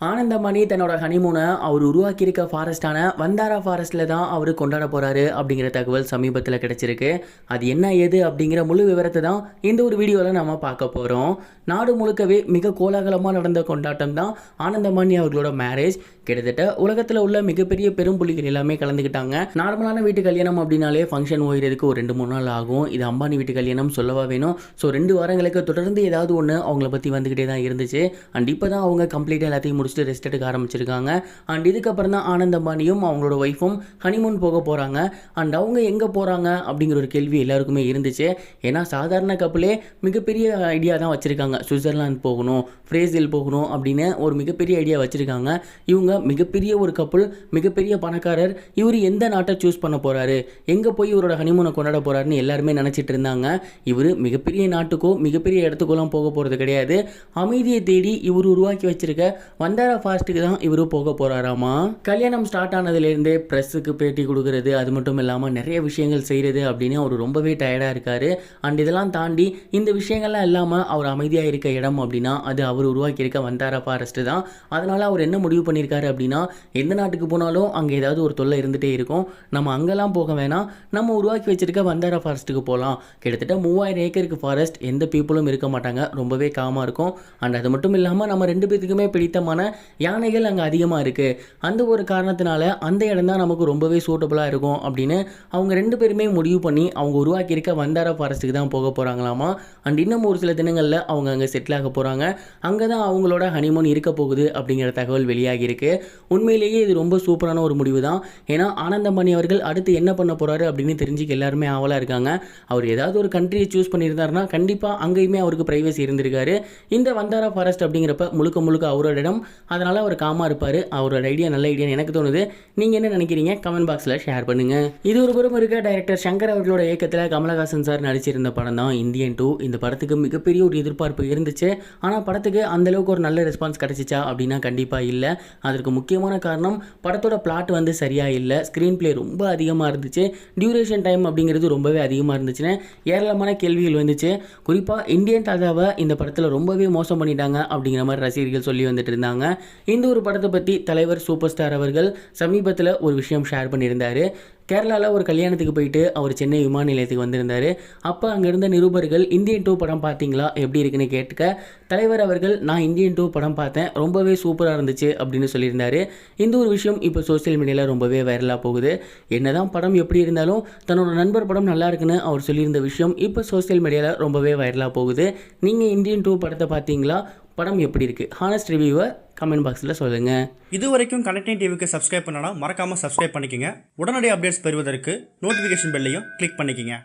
ஆனந்தமணி தன்னோட ஹனிமூனை அவர் உருவாக்கியிருக்க ஃபாரஸ்டான வந்தாரா ஃபாரஸ்ட்டில் தான் அவர் கொண்டாட போகிறாரு அப்படிங்கிற தகவல் சமீபத்தில் கிடச்சிருக்கு. அது என்ன ஏது அப்படிங்கிற முழு விவரத்தை தான் இந்த ஒரு வீடியோவில் நம்ம பார்க்க போகிறோம். நாடு முழுக்கவே மிக கோலாகலமாக நடந்த கொண்டாட்டம் தான் ஆனந்தமணி அவர்களோட மேரேஜ். கிட்டத்தட்ட உலகத்தில் உள்ள மிகப்பெரிய பெரும் புள்ளிகள் எல்லாமே கலந்துக்கிட்டாங்க. நார்மலான வீட்டு கல்யாணம் அப்படின்னாலே ஃபங்க்ஷன் ஓய்கிறதுக்கு ஒரு 2-3 நாள் ஆகும். இது அம்பானி வீட்டு கல்யாணம் சொல்லவா வேணும். ஸோ 2 வாரங்களுக்கு தொடர்ந்து ஏதாவது ஒன்று அவங்கள பற்றி வந்துக்கிட்டே தான் இருந்துச்சு. அண்ட் இப்போ தான் அவங்க கம்ப்ளீட்டாக எல்லாத்தையும் முடிச்சுட்டு ரெஸ்ட் எடுக்க ஆரம்பிச்சிருக்காங்க. அண்ட் இதுக்கப்புறம் தான் ஆனந்தம்பானியும் அவங்களோட ஒய்ஃபும் ஹனிமூன் போக போகிறாங்க. அண்ட் அவங்க எங்கே போகிறாங்க அப்படிங்கிற ஒரு கேள்வி எல்லாருக்குமே இருந்துச்சு. ஏன்னா சாதாரண கப்பலே மிகப்பெரிய ஐடியா தான் வச்சுருக்காங்க. சுவிட்சர்லாந்து போகணும், பிரேசில் போகணும் அப்படின்னு ஒரு மிகப்பெரிய ஐடியா வச்சுருக்காங்க. இவங்க மிகப்பெரிய ஒரு கப்பல், மிகப்பெரிய பணக்காரர். இவர் எந்த நாட்டை சூஸ் பண்ண போகிறாரு, எங்கே போய் இவரோட ஹனிமூனை கொண்டாட போகிறாருன்னு எல்லாருமே நினச்சிட்டு இருந்தாங்க. இவர் மிகப்பெரிய நாட்டுக்கோ மிகப்பெரிய இடத்துக்கோலாம் போக போகிறது கிடையாது. அமைதியை தேடி இவர் உருவாக்கி வச்சிருக்க வந்தாரா ஃபாரஸ்ட்டுக்கு தான் இவரு போக போகிறாராமா. கல்யாணம் ஸ்டார்ட் ஆனதுலேருந்தே ப்ரெஸ்ஸுக்கு பேட்டி கொடுக்கறது, அது மட்டும் இல்லாமல் நிறைய விஷயங்கள் செய்கிறது அப்படின்னு அவர் ரொம்பவே டயர்டாக இருக்கார். அண்ட் இதெல்லாம் தாண்டி இந்த விஷயங்கள்லாம் இல்லாமல் அவர் அமைதியாக இருக்க இடம் அப்படின்னா அது அவர் உருவாக்கியிருக்க வந்தாரா ஃபாரஸ்ட்டு தான். அதனால் அவர் என்ன முடிவு பண்ணியிருக்காரு அப்படின்னா, எந்த நாட்டுக்கு போனாலும் அங்கே ஏதாவது ஒரு தொல்லை இருந்துகிட்டே இருக்கும். நம்ம அங்கெல்லாம் போக வேணாம், நம்ம உருவாக்கி வச்சிருக்க வந்தாரா ஃபாரஸ்ட்டுக்கு போகலாம். கிட்டத்தட்ட 3000 ஏக்கருக்கு ஃபாரஸ்ட், எந்த பீப்புளும் இருக்க மாட்டாங்க, ரொம்பவே காமாக இருக்கும். அண்ட் அது மட்டும் இல்லாமல் நம்ம 2 பேத்துக்குமே பிடித்தமான யானைகள் அங்கே அதிகமாக இருக்குது. அந்த ஒரு காரணத்தினால அந்த இடம் தான் நமக்கு ரொம்பவே சூட்டபுளாக இருக்கும் அப்படின்னு அவங்க 2 பேருமே முடிவு பண்ணி அவங்க உருவாக்கியிருக்க வந்தாரா ஃபாரஸ்ட்டுக்கு தான் போக போகிறாங்களாமா. அண்ட் இன்னும் ஒரு சில தினங்களில் அவங்க அங்கே செட்டில் ஆக போகிறாங்க. அங்கே தான் அவங்களோட ஹனிமூன் இருக்க போகுது அப்படிங்கிற தகவல் வெளியாகியிருக்கு. உண்மையிலேயே இது ரொம்ப சூப்பரான ஒரு முடிவு தான். ஏன்னா ஆனந்தமணி அவர்கள் அடுத்து என்ன பண்ண போகிறாரு அப்படின்னு தெரிஞ்சுக்க எல்லாருமே ஆவலாக இருக்காங்க. அவர் ஏதாவது ஒரு கண்ட்ரியை சூஸ் பண்ணியிருந்தாருன்னா கண்டிப்பாக அங்கேயுமே அவருக்கு ப்ரைவசி இருந்திருக்காரு. இந்த வந்தாரா ஃபாரஸ்ட் அப்படிங்கிறப்ப முழுக்க முழுக்க அவரோட இடம். அதனால் அவர் காமாக இருப்பார். அவரோட ஐடியா நல்ல ஐடியான்னு எனக்கு தோணுது. நீங்கள் என்ன நினைக்கிறீங்க? கமெண்ட் பாக்ஸில் ஷேர் பண்ணுங்கள். இது ஒரு புறம் இருக்க டைரக்டர் சங்கர் அவர்களோட இயக்கத்தில் கமலஹாசன் சார் நடிச்சிருந்த படம் தான் இந்தியன் 2. இந்த படத்துக்கு மிகப்பெரிய ஒரு எதிர்பார்ப்பு இருந்துச்சு. ஆனால் படத்துக்கு அந்தளவுக்கு ஒரு நல்ல ரெஸ்பான்ஸ் கிடச்சிச்சா அப்படின்னா கண்டிப்பாக இல்லை. அதற்கு முக்கியமான காரணம் படத்தோட பிளாட் வந்து சரியாக இல்லை. ஸ்க்ரீன் பிளே ரொம்ப அதிகமாக இருந்துச்சு. டியூரேஷன் டைம் அப்படிங்கிறது ரொம்பவே அதிகமாக இருந்துச்சுன்னு ஏராளமான கேள்விகள் வந்துச்சு. குறிப்பாக இந்தியன் தாதாவை இந்த படத்தில் ரொம்பவே மோசம் பண்ணிட்டாங்க அப்படிங்கிற மாதிரி ரசிகர்கள் சொல்லி வந்துட்டு இருந்தாங்க. இந்த ஒரு படத்தை பற்றி தலைவர் சூப்பர் ஸ்டார் அவர்கள் சமீபத்தில் ஒரு விஷயம் ஷேர் பண்ணியிருந்தார். கேரளாவில் ஒரு கல்யாணத்துக்கு போயிட்டு அவர் சென்னை விமான நிலையத்துக்கு வந்திருந்தார். அப்போ அங்கே இருந்த நிருபர்கள் இந்தியன் 2 படம் பார்த்தீங்களா, எப்படி இருக்குன்னு கேட்டுக்க தலைவர் அவர்கள் நான் இந்தியன் 2 படம் பார்த்தேன், ரொம்பவே சூப்பராக இருந்துச்சு அப்படின்னு சொல்லியிருந்தார். இந்த ஒரு விஷயம் இப்போ சோசியல் மீடியாவில் ரொம்பவே வைரலாக போகுது. என்னதான் படம் எப்படி இருந்தாலும் தன்னோட நண்பர் படம் நல்லா இருக்குன்னு அவர் சொல்லியிருந்த விஷயம் இப்போ சோசியல் மீடியாவில் ரொம்பவே வைரலாக போகுது. நீங்கள் இந்தியன் 2 படத்தை பார்த்தீங்களா, படம் எப்படி இருக்குது? ஹானஸ்ட் ரிவ்யூவை கமெண்ட் பாக்ஸில் சொல்லுங்கள். இது வரைக்கும் கனெக்டிங் டிவிக்கு சப்ஸ்கிரைப் பண்ணனா மறக்காமல் சப்ஸ்கிரைப் பண்ணிக்கங்க. உடனடி அப்டேட்ஸ் பெறுவதற்கு நோட்டிஃபிகேஷன் பெல்லையும் கிளிக் பண்ணிக்கங்க.